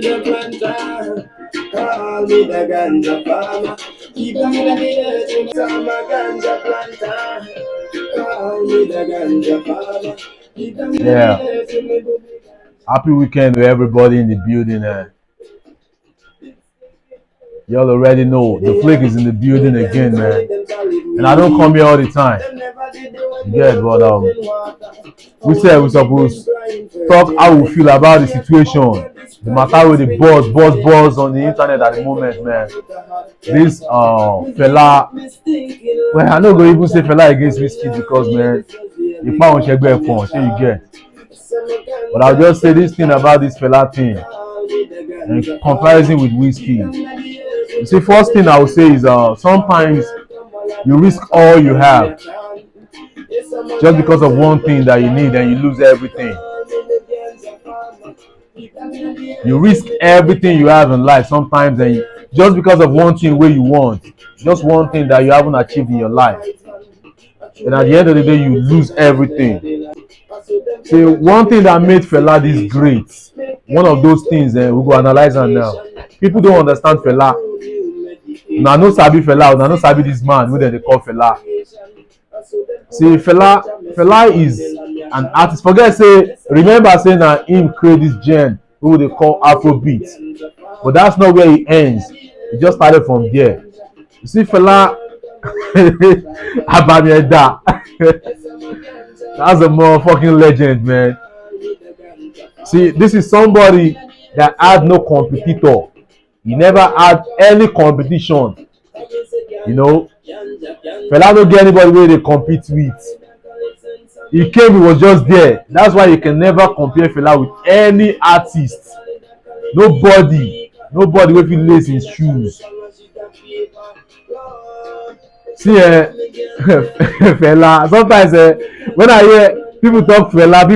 ganja planter. Call me the ganja farmer. Keep on the summer ganja planter. Call me the ganja farmer. Yeah. Happy weekend to everybody in the building. Y'all already know the flick is in the building again, man. And I don't come here all the time. Yeah, but we said we supposed talk how we feel about the situation, the matter with the buzz on the internet at the moment, man. This fella, well, I don't go even say fella against whiskey because, man, if I want check back phone, sure you get. But I'll just say this thing about this fella thing in comparison with whiskey. You see, first thing I would say is sometimes you risk all you have just because of one thing that you need and you lose everything. You risk everything you have in life sometimes and just because of one thing where you want, just one thing that you haven't achieved in your life. And at the end of the day, you lose everything. See, one thing that made Fela this great, one of those things, we go analyze am now. People don't understand Fela. Una no sabi Fela, una no sabi this man wey dem dey call Fela. See, Fela is an artist. Forget say, remember say na him create this genre wey they call Afrobeat. But that's not where he ends. He just started from there. You see, Fela Abami Eda. That's a motherfucking legend, man. See, this is somebody that had no competitor. He never had any competition. You know, Fela no get anybody where they compete with. He came, he was just there. That's why you can never compare Fela with any artist. Nobody wey fit lace his shoes. See, Fela, sometimes when I hear people talk Fela,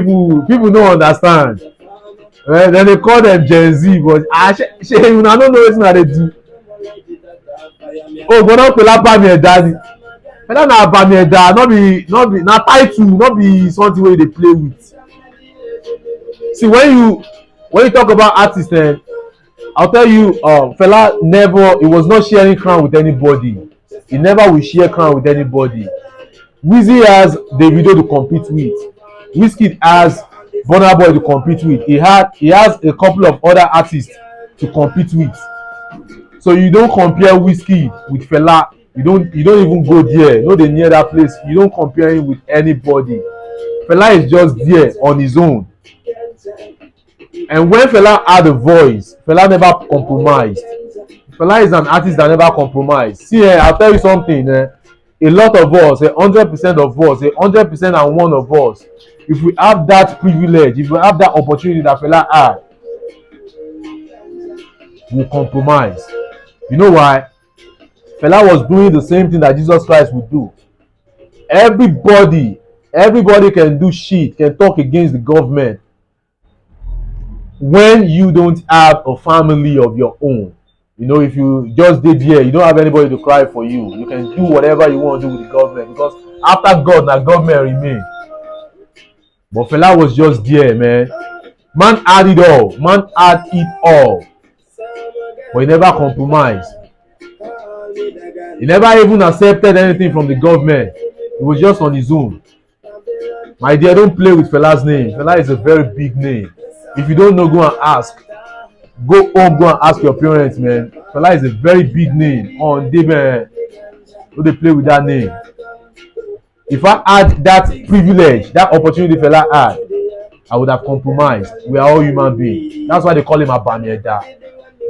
people don't understand. Then they call them Gen Z, but I don't know what they do. Oh, but not Fela Abami Eda. Fela na Abami Eda, not be na title, not be something where they play with. See, when you talk about artists, I'll tell you, Fela never, he was not sharing crown with anybody. He never will share crown with anybody. Wizzy has Davido to compete with. Wizkid has Burna Boy to compete with. He has a couple of other artists to compete with. So you don't compare Wizkid with Fela. You don't even go there. No, they near that place. You don't compare him with anybody. Fela is just there on his own. And when Fela had a voice, Fela never compromised. Fela is an artist that never compromised. See, I'll tell you something. A lot of us, 100% of us, 101 of us, if we have that privilege, if we have that opportunity that Fela had, we'll compromise. You know why? Fela was doing the same thing that Jesus Christ would do. Everybody can do shit, can talk against the government when you don't have a family of your own. You know, if you just did here, you don't have anybody to cry for you. You can do whatever you want to do with the government because after God, the government remain. But Fela was just there, man. Man had it all. But he never compromised. He never even accepted anything from the government. He was just on his own. My dear, don't play with Fela's name. Fela is a very big name. If you don't know, go and ask. Go home, go and ask your parents, man. Fela is a very big name. On day, man. Don't they play with that name? If I had that privilege, that opportunity Fela had, I would have compromised. We are all human beings. That's why they call him Abami Eda.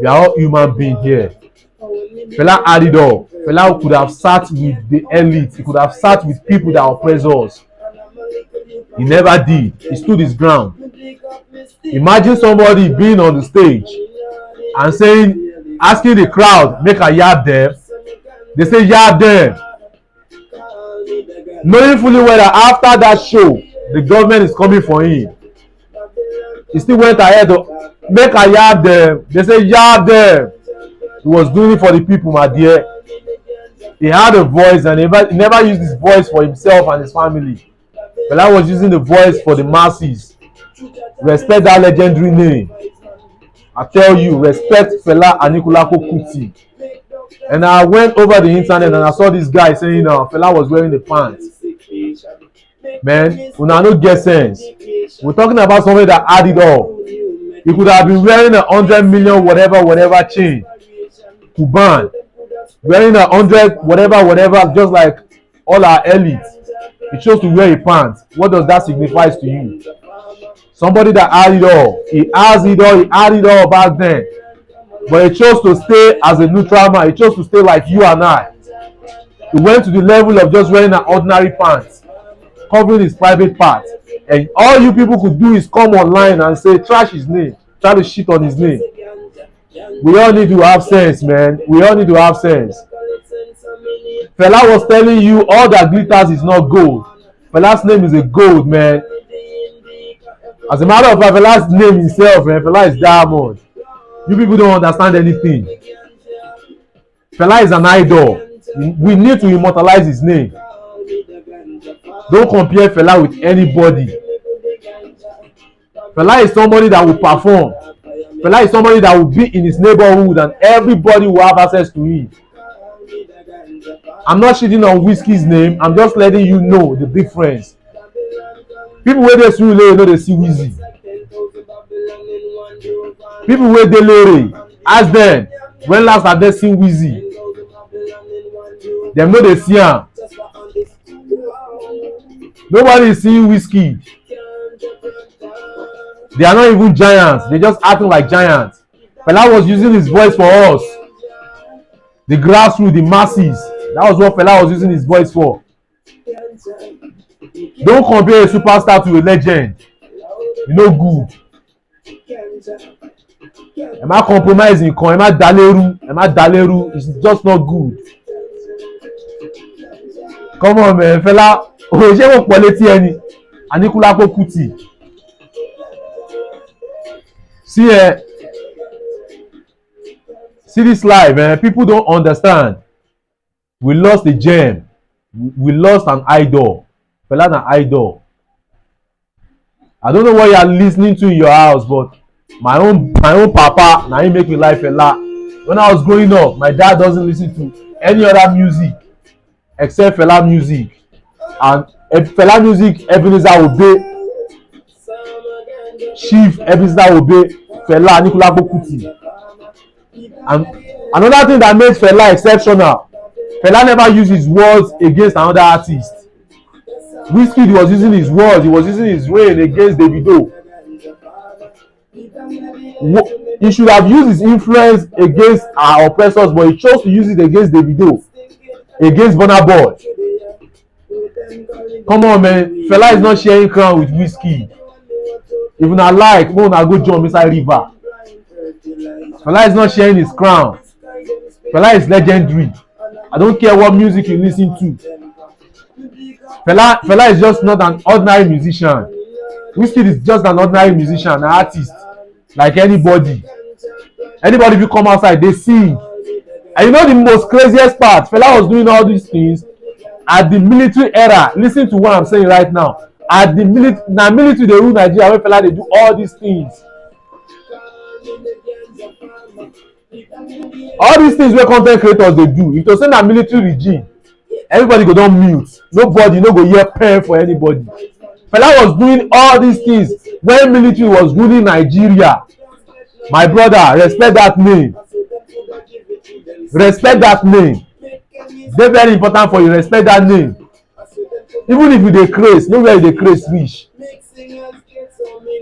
We are all human beings here. Fela had it all. Fela could have sat with the elite. He could have sat with people that oppress us. He never did. He stood his ground. Imagine somebody being on the stage and asking the crowd, make a yard them. They say yard them. Knowing fully well that after that show, the government is coming for him. He still went ahead to make a yard them. They say yard them. He was doing it for the people, my dear. He had a voice and he never used his voice for himself and his family. But I was using the voice for the masses. Respect that legendary name. I tell you, respect Fela Anikulapo Kuti. And I went over the internet and I saw this guy saying Fela was wearing the pants. Man, una no get sense. We're talking about somebody that had it all. He could have been wearing 100 million whatever chain. Kuban. Wearing 100 whatever, just like all our elites. He chose to wear a pants. What does that signify to you? Somebody that had it all. He had it all back then. But he chose to stay as a neutral man. He chose to stay like you and I. He went to the level of just wearing an ordinary pants, covering his private part. And all you people could do is come online and say, trash his name, try to shit on his name. We all need to have sense, man. We all need to have sense. Fela was telling you all that glitters is not gold. Fela's name is a gold, man. As a matter of fact, Fela's name himself, man, Fela is diamond. You people don't understand anything. Fela is an idol. We need to immortalize his name. Don't compare Fela with anybody. Fela is somebody that will perform. Fela is somebody that will be in his neighborhood and everybody will have access to him. I'm not shitting on Whiskey's name. I'm just letting you know the difference. People wey dey Surulere know they see Wizzy. People wey dey Lere, ask them when last have they seen Wizzy. Dem know they see am. Nobody is seeing Whiskey. They are not even giants. They just acting like giants. Fela was using his voice for us. The grassroots, the masses. That was what Fela was using his voice for. Don't compare a superstar to a legend. You know good. Am I compromising? Am I daleru? It's just not good. Come on, man. Fela, ṣé wọ́n pọ̀ létí ẹni? Anikulapo Kuti. See this life, man. People don't understand. We lost a gem. We lost an idol. Fela an idol. I don't know what you are listening to in your house, but my own papa, now he make me like Fela. When I was growing up, my dad doesn't listen to any other music except Fela music. And Fela music, Ebenezer Obey, Chief Ebenezer Obey, Fela Anikulapo Kuti. And another thing that makes Fela exceptional, Fela never used his words against another artist. Wizkid was using his words, he was using his reign against Davido. He should have used his influence against our oppressors, but he chose to use it against Davido, against Burna Boy. Come on, man. Fela is not sharing crown with Wizkid. If una like, go jump inside river. Fela is not sharing his crown. Fela is legendary. I don't care what music you listen to. Fela is just not an ordinary musician. Wizkid is just an ordinary musician, an artist, like anybody. Anybody who come outside, they sing. And you know the most craziest part? Fela was doing all these things at the military era. Listen to what I'm saying right now. At the military, they rule Nigeria when Fela they do all these things. All these things where content creators they do. If to say na military regime, everybody go don mute. Nobody no go hear pen for anybody. Fela was doing all these things when military was ruling Nigeria. My brother, respect that name. Respect that name. It's very important for you. Respect that name. Even if you dey craze, no where you dey craze reach.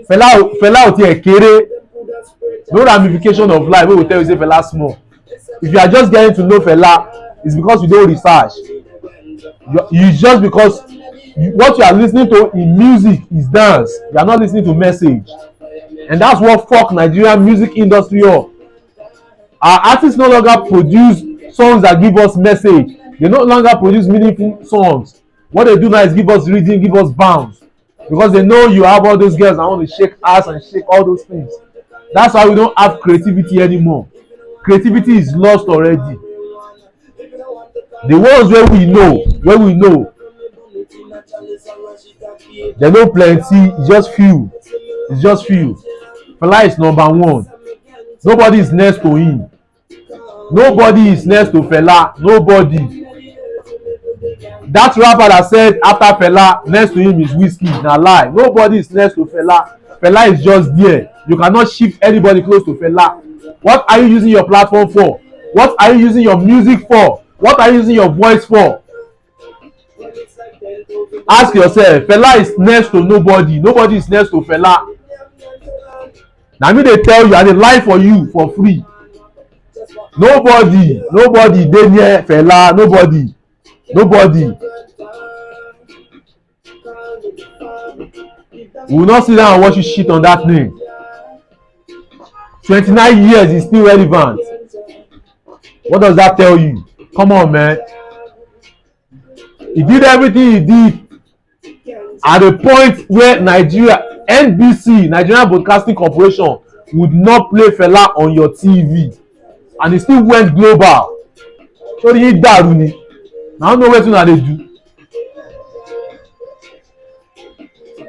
Fela oti ekere. No ramification of life wey go tell you say Fela small. If you are just getting to know Fela, it's because you don't research. You just because what you are listening to in music is dance. You are not listening to message. And that's what fuck Nigerian music industry up. Our artists no longer produce songs that give us message. They no longer produce meaningful songs. What they do now is give us rhythm, give us bounce. Because they know you have all those girls that want to shake ass and shake all those things. That's why we don't have creativity anymore. Creativity is lost already. The ones where we know, they know plenty. It's just few. Fela is number one. Nobody is next to him. Nobody is next to Fela. Nobody. That rapper that said after Fela next to him is Wizkid na lie. Nobody is next to Fela. Fela is just there. You cannot shift anybody close to Fela. What are you using your platform for? What are you using your music for? What are you using your voice for? Ask yourself. Fela is next to nobody. Nobody is next to Fela. Na me dey tell you, I dey lie for you for free. Nobody dey near Fela. Nobody. We will not sit down and watch you shit on that name. 29 years is still relevant. What does that tell you? Come on, man. He did everything he did at a point where Nigeria, NBC, Nigerian Broadcasting Corporation, would not play Fela on your TV. And he still went global. So he dàrú ni. I don't know wetin they do.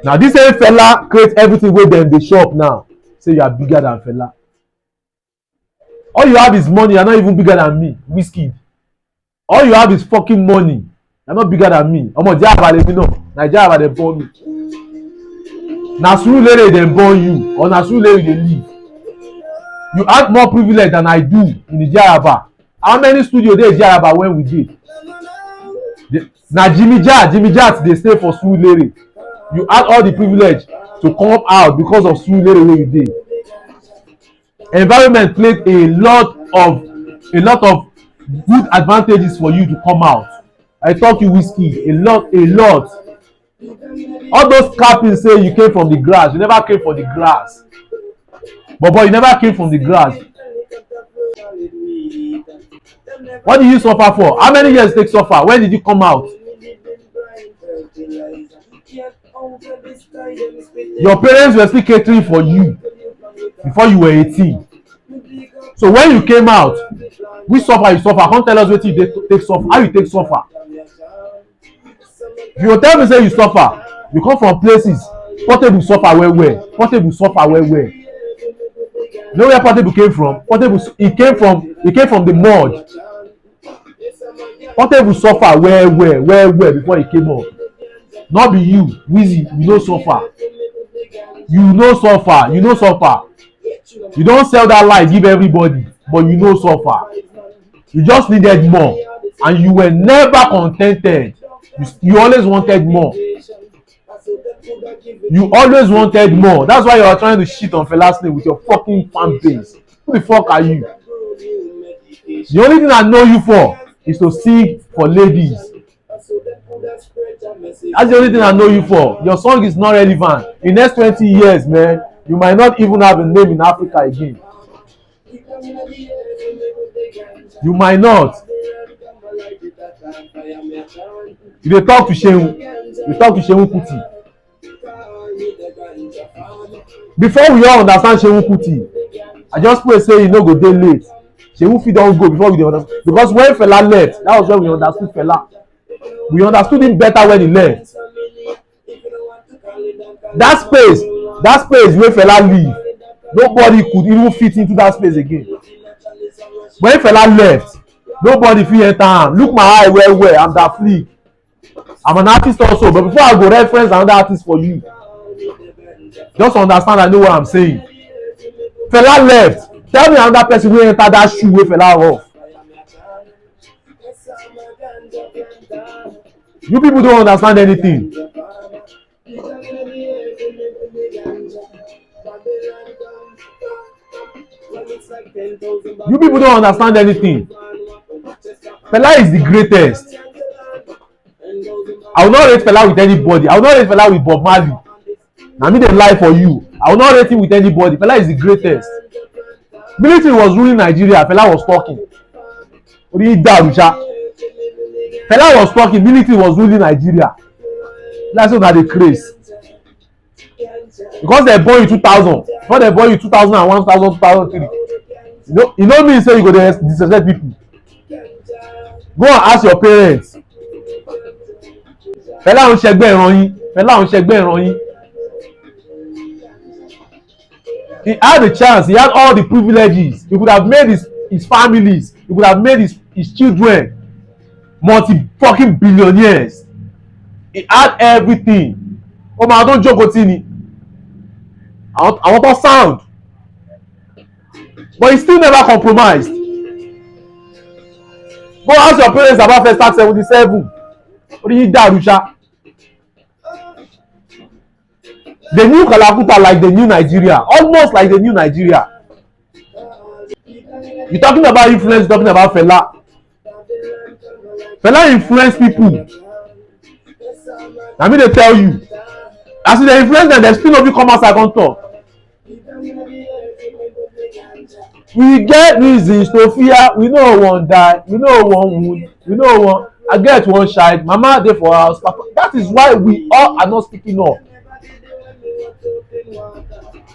Now this same Fela create everything wey dem dey shop now. Say you are bigger than Fela. All you have is money. You are not even bigger than me, Wizkid. All you have is fucking money. You are not bigger than me. Omo Java let me know. Nigeria dem born me. Na Surulere dem born you, or na Surulere you dey live. You have more privilege than I do in the Jaraba. How many studio dey Jaraba when we did? Na Jimmy Jat dey stay for Surulere. You had all the privilege to come out because of Surulere wey you dey. Environment played a lot of good advantages for you to come out. I talk you Wizkid, a lot. All those capping say you came from the grass. You never came from the grass. But you never came from the grass. What did you suffer for? How many years take suffer? When did you come out? Your parents were still catering for you before you were 18. So when you came out, we suffer, you suffer. Come tell us what you take suffer. How you take suffer? If you tell me say you suffer, you come from places. Portable suffer well. Portable suffer well. You know where Portable came from? Portable, he came from the mud. Portable suffer well before he came up. Not be you, Wizzy, you no suffer. You no suffer. You don't sell that lie give everybody, but you no suffer. You just needed more, and you were never contented. You always wanted more. You always wanted more. That's why you are trying to shit on Fela's name with your fucking fan base. Who the fuck are you? The only thing I know you for is to sing for ladies. That's the only thing I know you for. Your song is not relevant. In the next 20 years, man, you might not even have a name in Africa again. You might not. You dey talk to Shehu. You talk to Shehu Kuti. Before we all understand Shehu Kuti, I just pray say you no go dey late. Shehu fit don go before we dey understand. Because when Fela left, that was when we understood Fela. We understood him better when he left. That space wey Fela leave, nobody could even fit into that space again. When Fela left, nobody fit enter am. Look my eye well. I'm that fleek. I'm an artist also, but before I go reference another artist for you, just understand I know what I'm saying. Fela left. Tell me another person wey enter that shoe wey Fela off. You people don't understand anything. You people don't understand anything. Fela is the greatest. I will not rate Fela with anybody. I will not rate Fela with Bob Marley. Na me dey lie for you. I will not rate him with anybody. Fela is the greatest. Military was ruling Nigeria. Fela was talking. Fela was talking. Military was ruling Nigeria. That's what they craze. Because they born you 2000. Before they born you 2001, 2003. You know me say you go dey disrespect people. Go and ask your parents. Fela ń ṣẹgbẹ́ ìran yín. He had the chance. He had all the privileges. He could have made his families. He could have made his children multi-fucking billionaires. He had everything. Oh my, don't joke with me. I want to sound. But he still never compromised. Go ask your parents about First Act 77. What do you do, Arusha? They knew Kalakuta like they knew Nigeria. Almost like they knew Nigeria. You're talking about influence, talking about Fela. Fela influenced people. I mean, they tell you. As they influence them, there's still of you come outside and talk. We get reasons to fear. We know one die. We know one wound. We know one. I get one child. Mama dey for house. Papa. That is why we all are not speaking up.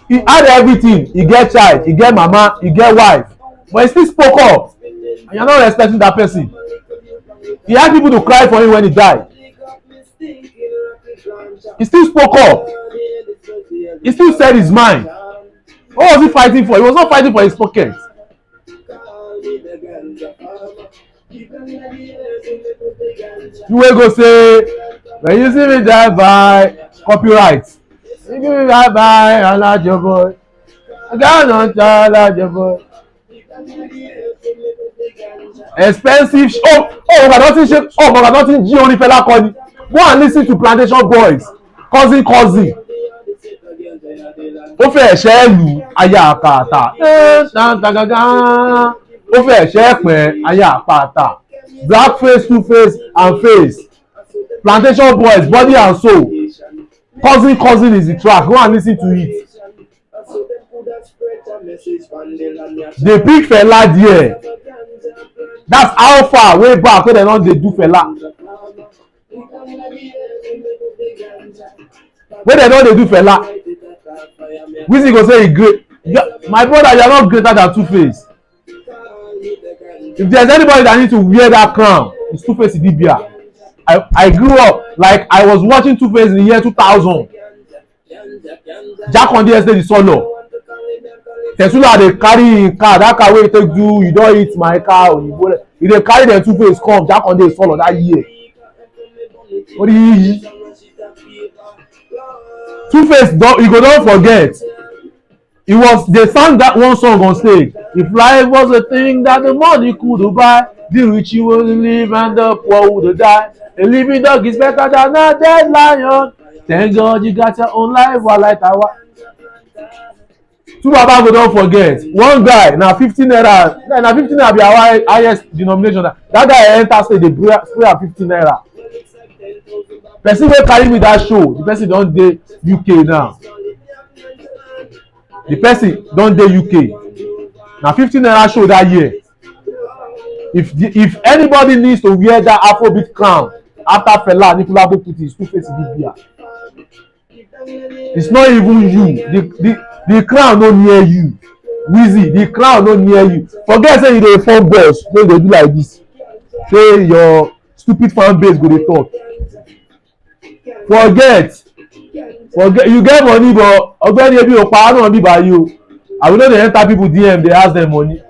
He had everything. He get child. He get mama. He get wife. But he still spoke up. And you're not respecting that person. He had people to cry for him when he died. He still spoke up. He still said his mind. What was he fighting for? He was not fighting for his pocket. You will go say, when you see me die by copyright. You give me die by Alajo boy. I got no child, Alajo boy. Expensive. But nothing G only fella calling. Go and listen to Plantation Boys. Cousin. Ó fẹ́ ẹ̀ṣẹ́ lù aya àkàtà. Ó fẹ́ ẹ̀ṣẹ́ pẹ̀ aya àpàtà. Blackface, Two-Face and Face. Plantation Boys, Body and Soul. Cousin is the track. Go and listen to it. They pick Fela there. That's how far way back when they don't dey do Fela. When they don't dey do Fela. Wizzy go say he great. My brother, you are not greater than Two-Face. If there's anybody that needs to wear that crown, it's Two-Face Idibia. I grew up like I was watching Two-Face in the year 2000. Jack on the estate is solo. Tesula dey carry him car, that car wey take do you don hit my car. You dey carry them Two-Face come, Jack on the solo that year. What do you? Two-Face don't forget. They sang that one song on stage. If life was a thing that the money could buy, the rich will live and the poor would die. A living dog is better than a dead lion. Thank God you got your own life while like our. Two baba go don't forget. One guy na 15 naira. Na 15 naira be our highest denomination. That guy enter stage dey spray at 15 naira. Person wey carry me that show, the person don dey UK now. The person don dey UK. Na 15 naira show that year. If anybody needs to wear that Afrobeat crown after Fela Anikulapo put his Two-Face Idibia, it's not even you. The crown no near you. Wizzy, the crown no near you. Forget say you dey form boss, no dey do like this. Say your stupid fan base go dey talk. Forget. You get money, but ogbeni ebi o pa no be by you. I will know they enter people DM, they ask them money.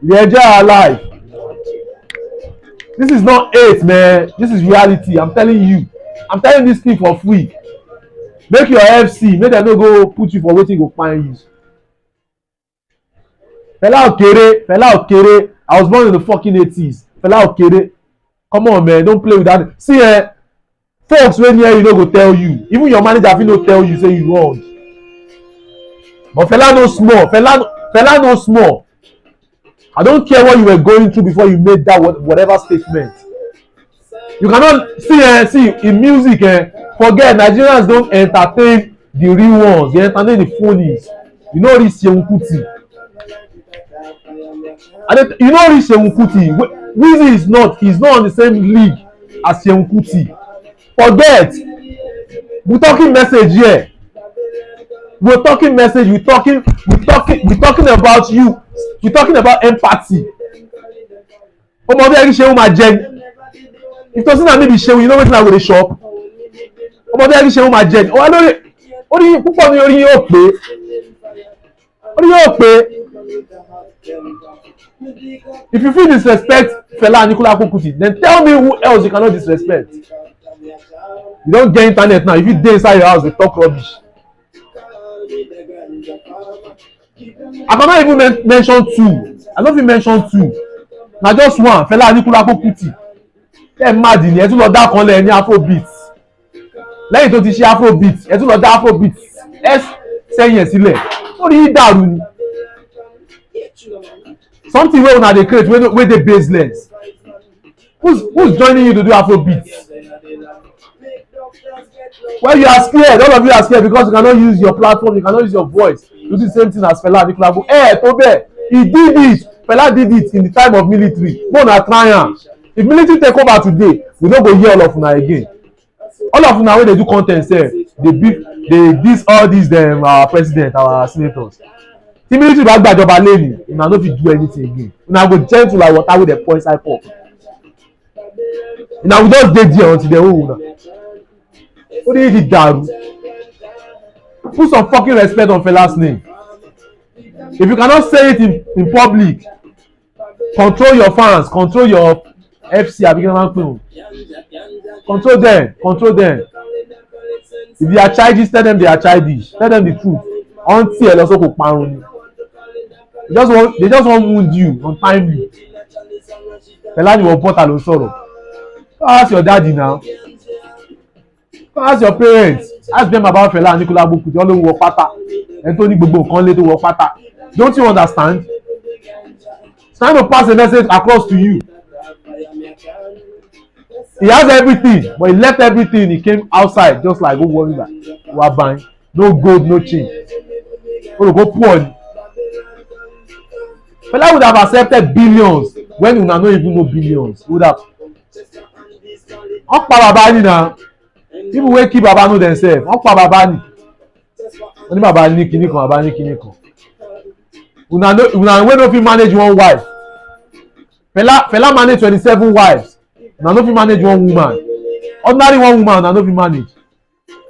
They enjoy our life. This is not hate, man. This is reality. I'm telling you. I'm telling this thing for free. Make your FC. Make them no go put you for waiting go find you. Fela Okere. I was born in the fucking 80s. Fela Okere. Come on, man. Don't play with that. See, folks when here you no go tell you. Even your manager fit no tell you say you wrong. But Fela no small. Fela no small. I don't care what you were going through before you made that whatever statement. You cannot see in music. Forget Nigerians don't entertain the real ones. They entertain the phonies. You know this Seun Kuti. You know this Seun Kuti. Wizzy is not. He's not on the same league as Seun Kuti. Forget. We're talking message here. We're talking message. We're talking about you. We're talking about empathy. Ọmọdé ẹni ṣe ń máa jẹ ni. If person na me be ṣe, you know wetin I go dey shop. Ọmọdé ẹni ṣe ń máa jẹ ni. Ọwọ́ lórí púpọ̀ ní orí yóò pé. What do you pay? If you feel disrespect Fela Anikulapo Kuti, then tell me who else you cannot disrespect. You don't get internet now. If you dey inside your house, they talk rubbish. I cannot even mention two. I don't even mention two. Na just one, Fela Anikulapo Kuti. Ẹ mad ni ẹ tún lọ dá kan lẹ ní afrobeat. Lẹ́yìn tó ti ṣe afrobeat, ẹ tún lọ dá afrobeat. Ẹ sẹ́yìn ẹ̀ sílẹ̀. Ó rí dàrú ni. Something wey una dey create wey dey baseless. Who's joining you to do afrobeat? Well, you are scared. All of you are scared because you cannot use your platform, you cannot use your voice to do the same thing as Fela Anikulapo. To bẹ́ẹ̀, he did it. Fela did it in the time of military. Mo na try am. If military take over today, we no go hear all of una again. All of una wey dey do con ten t sef, dey diss all these dem our president, our senators. Tí military bá gbàjọba lẹ́nu, una no fit do anything again. Una go gentle like water wey dey pour inside cup. Una we just dey there until dem hold una. Ó ní ìdí dàrú. Put some fucking respect on Fela's name. If you cannot say it in public, control your fans, control your FC abigail pin. Control them. If they are childish, tell them they are childish. Tell them the truth. Until ẹ lọ sóko parun ni. They just want wound you untimely. Fela ni wọ́n bọ́ta ló sọ̀rọ̀. Ask your daddy now. Ask your parents. Ask them about Fela Anikulapo Kuti. Wọ́n ló ń wọ pátá. Ẹni tó ní gbogbo nǹkan lé tó wọ pátá. Don't you understand? It's trying to pass a message across to you. He has everything, but he left everything. He came outside just like go worry that we are buying. No gold, no chain. Go poor. Fela would have accepted billions when una no even know billions. Would have. Wọ́n pa bàbá ni na. People wey keep bàbá know themselves. Wọ́n pa bàbá ni. Wọ́n ní bàbá ní kinní kan, bàbá ní kinní kan. Una wey no fit manage one wife. Fela manage 27 wives. Una no fit manage one woman. Ordinary one woman una no fit manage.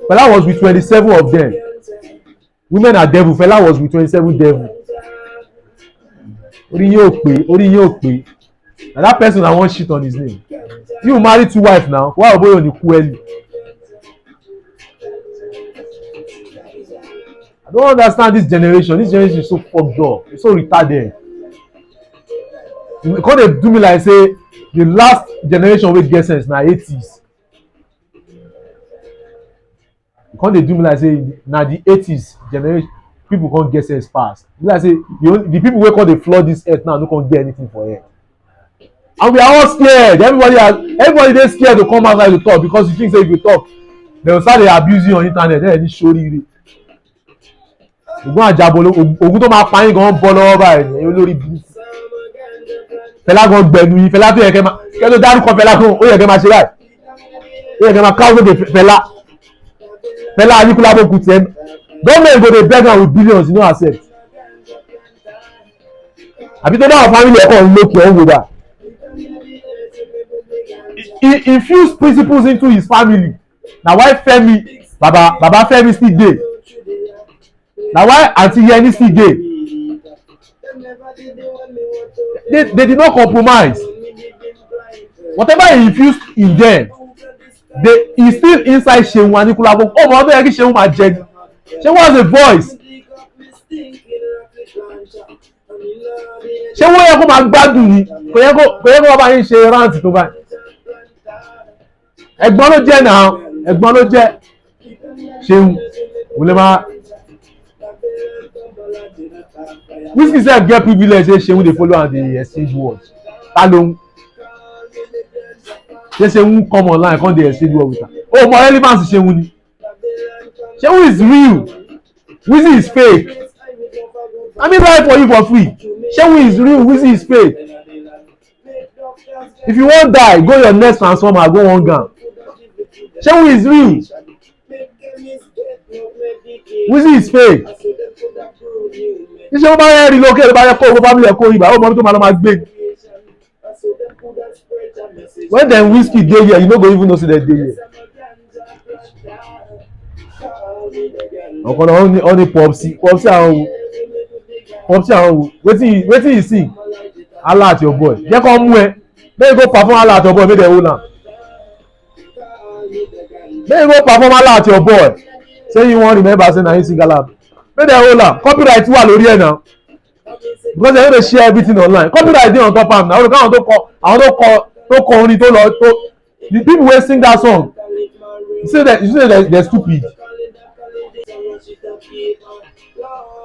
Fela was with 27 of them. Women are devil. Fela was with 27 devil. Orí yóò pé. Na that person na wan shit on his name. You marry 2 wives now. Why oboyo ni ku early? I don't understand this generation. This generation is so fucked up. It's so retarded. Because they do me like say the last generation wey get sense na 80s. Because they do me like say na the 80s generation people can't get sense fast. Like say the people wey come dey flood this earth now no come get anything for here. And we are all scared. Everybody dey scared to come outside to talk because you think say if you talk, they will start dey abuse you on internet. Then any show rire. Ògùn àjàbọ̀ ògùn tó máa pa yín gan bọ́ lọ́wọ́ báyìí ẹ̀yin olórí burúkú. Fẹlá gan gbẹ̀lú yín Fẹlá tó yẹ kẹ́ tó dárúkọ Fẹlá gan ó yẹ kẹ́ máa ṣe báyìí. Ó yẹ kẹ́ máa káwọ́ sókè Fẹlá Anikulapo Kuti ẹ̀ government go dey beg am with billions you no accept. Àbí tó dáhùn family ẹ̀kọ́ ń lókè ọ̀ ń wò bá. He infused principles into his family. Na why Femi Baba Femi still dey. Na why Aunty Yeni still dey. They did not compromise. Whatever he infused in them, he still inside Seun Anikulapo. Oh, my ọdún yẹ kí Seun máa jẹ ni. Seun has a voice. Ṣé wọ́n yẹ kó máa gbádùn ni? Kò yẹ kó bàbá yín ṣe rántí tó báyìí. Ẹ̀gbọ́n ló jẹ́ náà, ẹ̀gbọ́n ló jẹ́. Seun wò lè máa. Wizkid sef get privilege say Seun dey follow am dey exchange words. Ta ló ń? Ṣé Seun come online come dey exchange words with am? Oh, more relevance Seun ni. Seun is real. Wizkid is fake. I mean buy for you for free. Seun is real, Wizkid is fake. If you wan die, go your next transformer, go one gang. Seun is real. Wizkid is fake. Iṣẹ́ wọn bá yẹ relocate ló bá yẹ kó owó family ẹ̀ kó ibà ó mọ bí tó máa lọ máa gbé. When dem Wizkid dey here, you no go even know say dem dey here. Ọ̀kan náà ó ní Popsi àwọn wo. Popsi and wetin you sing? Allah at your boy. Jẹ́ kó mú ẹ. Make you go perform Allah at your boy, make dem hold am. Make you go perform Allah at your boy. Say you wan remember say na you sing Allah. Make dem hold am. Copyright wà lórí ẹ̀ náà. Because dem no dey share everything online. Copyright dey on top am na. Àwọn tó kọ orin tó lọ tó the people wey sing that song you say they stupid.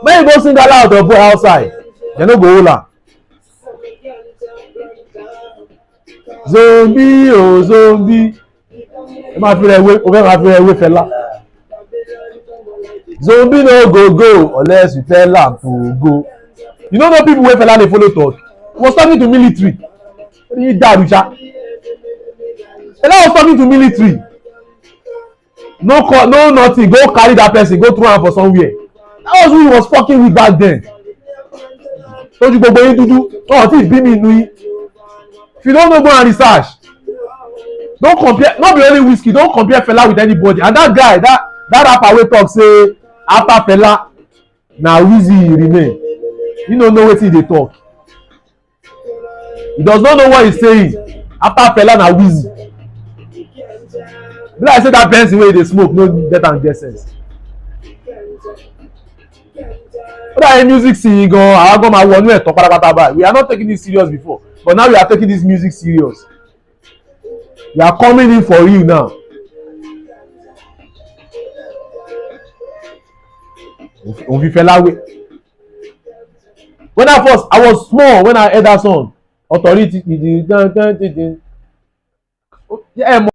Make you go sing Allah at your boy outside. Dem no go hold am. Zombie oh zombie. O máa fi rẹ̀ wé o fẹ́ máa fi rẹ̀ wé Fẹlá. Zombie no go unless you tell am to go. You know people wey Fẹlá dey follow talk. He was talking to military. He dàrú ṣá. Fẹlá was talking to military. No call, no nothing. Go carry that person. Go throw am for somewhere. That was who he was fucking with back then. Tójú gbogbo yín dúdú. Ọ̀ tí bí mi nu yín. If you don't know, go and research. Don't compare. Not be only whiskey. Don't compare Fẹlá with anybody. And that guy, that rapper wey talk say after Fẹlá na Wizzy remain. He no know wetin he dey talk. He does not know what he's saying. After Fẹlá na Wizzy. Be like say that Benson wey dey smoke no get am get sense. Ó dà yẹn music singing gan, àwọn gan máa wọnú ẹ̀tọ́ pátápátá báyìí. We are not taking this serious before, but now we are taking this music serious. We are coming in for you now. Òun fi Fẹlá wé. When I was small when I heard that song, Authority.